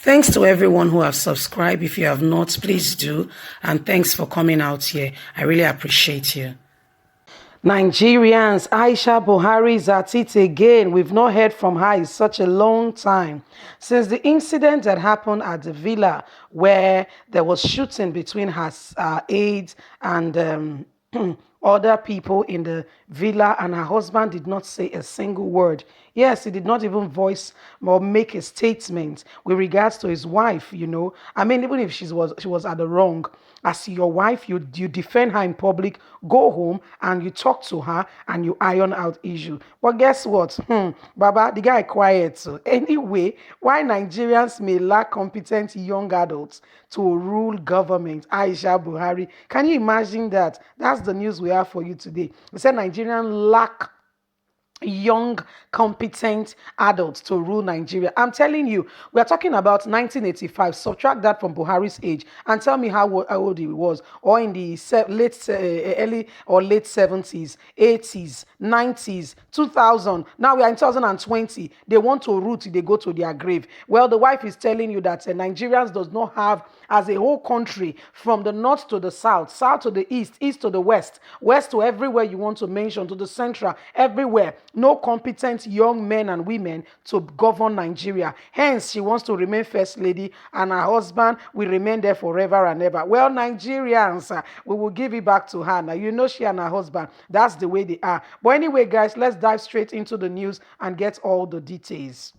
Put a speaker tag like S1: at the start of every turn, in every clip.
S1: Thanks to everyone who have subscribed. If you have not, please do. And thanks for coming out here. I really appreciate you. Nigerians, Aisha Buhari is at it again. We've not heard from her in such a long time. Since the incident that happened at the villa where there was shooting between her aides and other people in the villa, and her husband did not say a single word. Yes, he did not even voice or make a statement with regards to his wife, I mean, even if she was at the wrong, as your wife, you defend her in public, go home and you talk to her and you iron out issue. But guess what? Baba, the guy quiet. So anyway, why Nigerians may lack competent young adults to rule government? Aisha Buhari. Can you imagine that? That's the news we have for you today. We said Nigerians lack young, competent adults to rule Nigeria. I'm telling you, we are talking about 1985. Subtract that from Buhari's age and tell me how old he was, or in the early or late 70s, 80s, 90s, 2000. Now we are in 2020. They want to rule till they go to their grave. Well, the wife is telling you that Nigerians does not have, as a whole country, from the north to the south, south to the east to the west, west to everywhere you want to mention, to the central, everywhere. No competent young men and women to govern Nigeria. Hence, she wants to remain first lady and her husband will remain there forever and ever. Well, Nigerians, we will give it back to her. Now, she and her husband, that's the way they are. But anyway, guys, let's dive straight into the news and get all the details.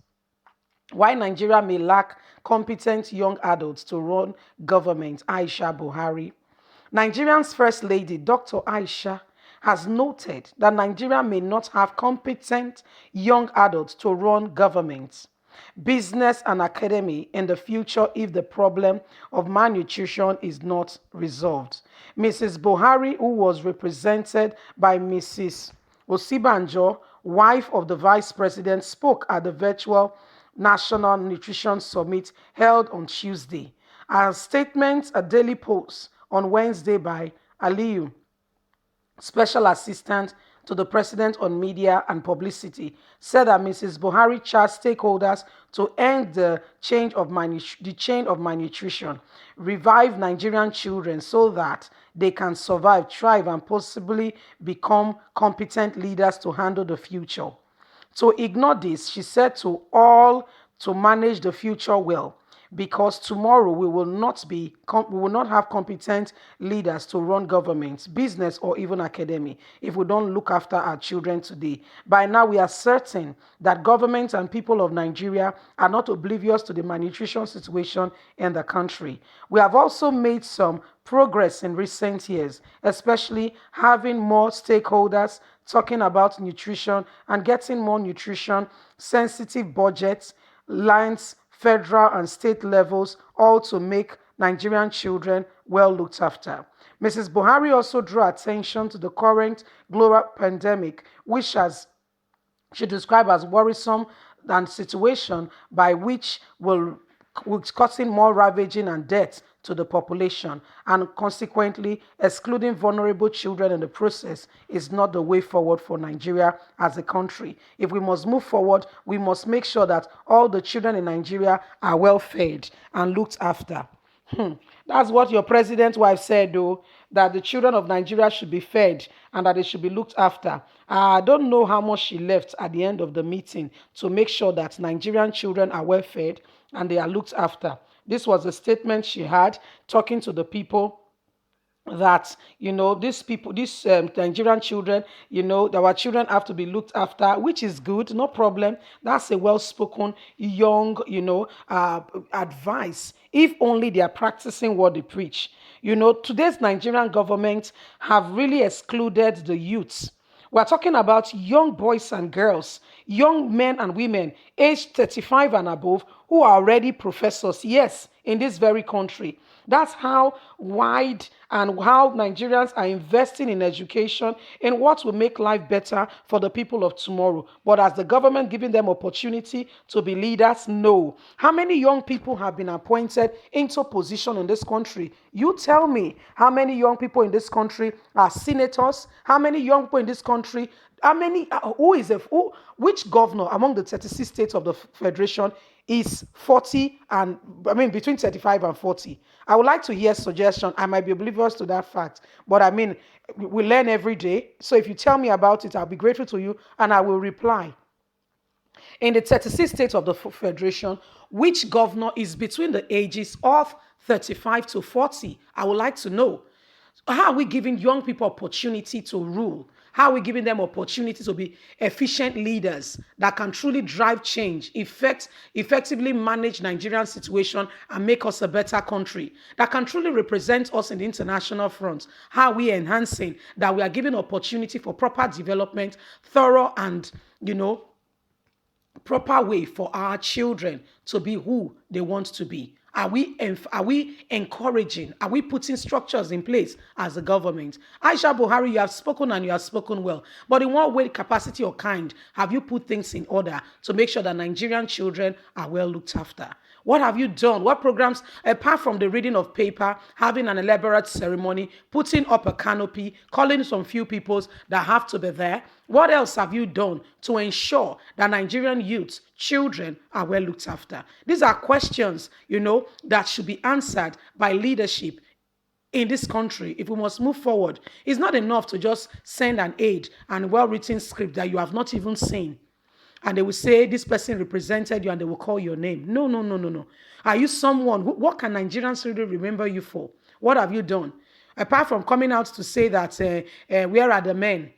S1: Why Nigeria may lack competent young adults to run government, Aisha Buhari. Nigeria's First Lady, Dr. Aisha, has noted that Nigeria may not have competent young adults to run government, business, and academy in the future if the problem of malnutrition is not resolved. Mrs. Buhari, who was represented by Mrs. Osibanjo, wife of the Vice President, spoke at the virtual National Nutrition Summit held on Tuesday. A statement, a daily post on Wednesday by Aliyu, Special Assistant to the President on Media and Publicity, said that Mrs. Buhari charged stakeholders to end the chain of malnutrition, revive Nigerian children so that they can survive, thrive, and possibly become competent leaders to handle the future. To ignore this, she said to all to manage the future well, because tomorrow we will not have competent leaders to run governments, business, or even academy if we don't look after our children today. By now, we are certain that government and people of Nigeria are not oblivious to the malnutrition situation in the country. We have also made some progress in recent years, especially having more stakeholders talking about nutrition and getting more nutrition sensitive budgets, lines, federal and state levels, all to make Nigerian children well looked after. Mrs. Buhari also drew attention to the current global pandemic, which she described as worrisome and situation by which will causing more ravaging and death to the population, and consequently excluding vulnerable children in the process is not the way forward for Nigeria as a country. If we must move forward, we must make sure that all the children in Nigeria are well fed and looked after. That's what your president's wife said, though, that the children of Nigeria should be fed and that they should be looked after. I don't know how much she left at the end of the meeting to make sure that Nigerian children are well fed and they are looked after. This was a statement she had talking to the people that these Nigerian children, that our children have to be looked after, which is good, no problem. That's a well-spoken young advice, if only they are practicing what they preach. Today's Nigerian government have really excluded the youths. We're talking about young boys and girls, young men and women aged 35 and above who are already professors, yes, in this very country. That's how wide and how Nigerians are investing in education, in what will make life better for the people of tomorrow. But as the government giving them opportunity to be leaders, no. How many young people have been appointed into position in this country? You tell me how many young people in this country are senators? How many young people in this country How many, who is a, who, which governor among the 36 states of the federation is 40 and, I mean, between 35 and 40? I would like to hear suggestion. I might be oblivious to that fact, but I mean, we learn every day. So if you tell me about it, I'll be grateful to you and I will reply. In the 36 states of the federation, which governor is between the ages of 35 to 40? I would like to know. How are we giving young people opportunity to rule? How are we giving them opportunity to be efficient leaders that can truly drive change, effectively manage Nigerian situation and make us a better country, that can truly represent us in the international front? How are we enhancing that we are giving opportunity for proper development, thorough and, proper way for our children to be who they want to be? Are we encouraging? Are we putting structures in place as a government? Aisha Buhari, you have spoken and you have spoken well. But in what way, capacity or kind, have you put things in order to make sure that Nigerian children are well looked after? What have you done? What programs, apart from the reading of paper, having an elaborate ceremony, putting up a canopy, calling some few peoples that have to be there? What else have you done to ensure that Nigerian youths, children, are well looked after? These are questions, that should be answered by leadership in this country. If we must move forward, it's not enough to just send an aid and well-written script that you have not even seen. And they will say this person represented you and they will call your name. No, no, no, no, no. Are you someone, what can Nigerians really remember you for? What have you done? Apart from coming out to say that, where are the men?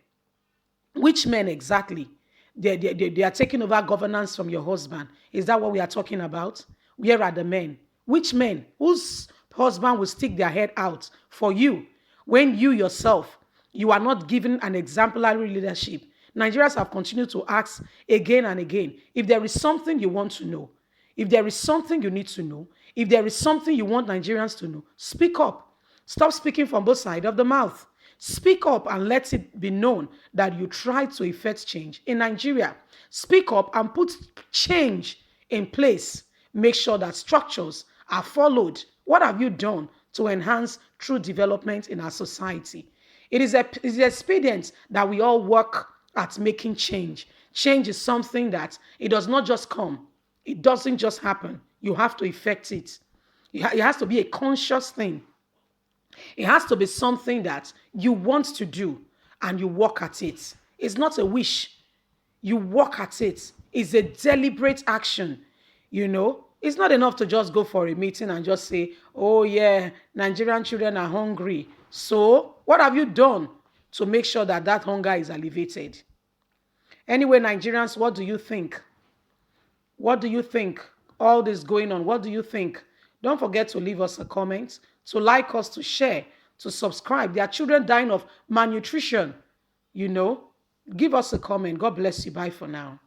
S1: Which men exactly? They are taking over governance from your husband. Is that what we are talking about? Where are the men? Which men? Whose husband will stick their head out for you when you yourself, you are not given an exemplary leadership? Nigerians have continued to ask again and again, if there is something you want to know, if there is something you need to know, if there is something you want Nigerians to know, speak up. Stop speaking from both sides of the mouth. Speak up and let it be known that you try to effect change in Nigeria. Speak up and put change in place. Make sure that structures are followed. What have you done to enhance true development in our society? It is expedient that we all work at making change. Change is something that it does not just come. It doesn't just happen. You have to effect it. It has to be a conscious thing. It has to be something that you want to do and you work at it. It's not a wish. You work at it. It's a deliberate action. It's not enough to just go for a meeting and just say, oh yeah, Nigerian children are hungry. So what have you done to make sure that that hunger is alleviated? Anyway, Nigerians, what do you think? What do you think? All this going on, what do you think? Don't forget to leave us a comment, to like us, to share, to subscribe. There are children dying of malnutrition. Give us a comment. God bless you. Bye for now.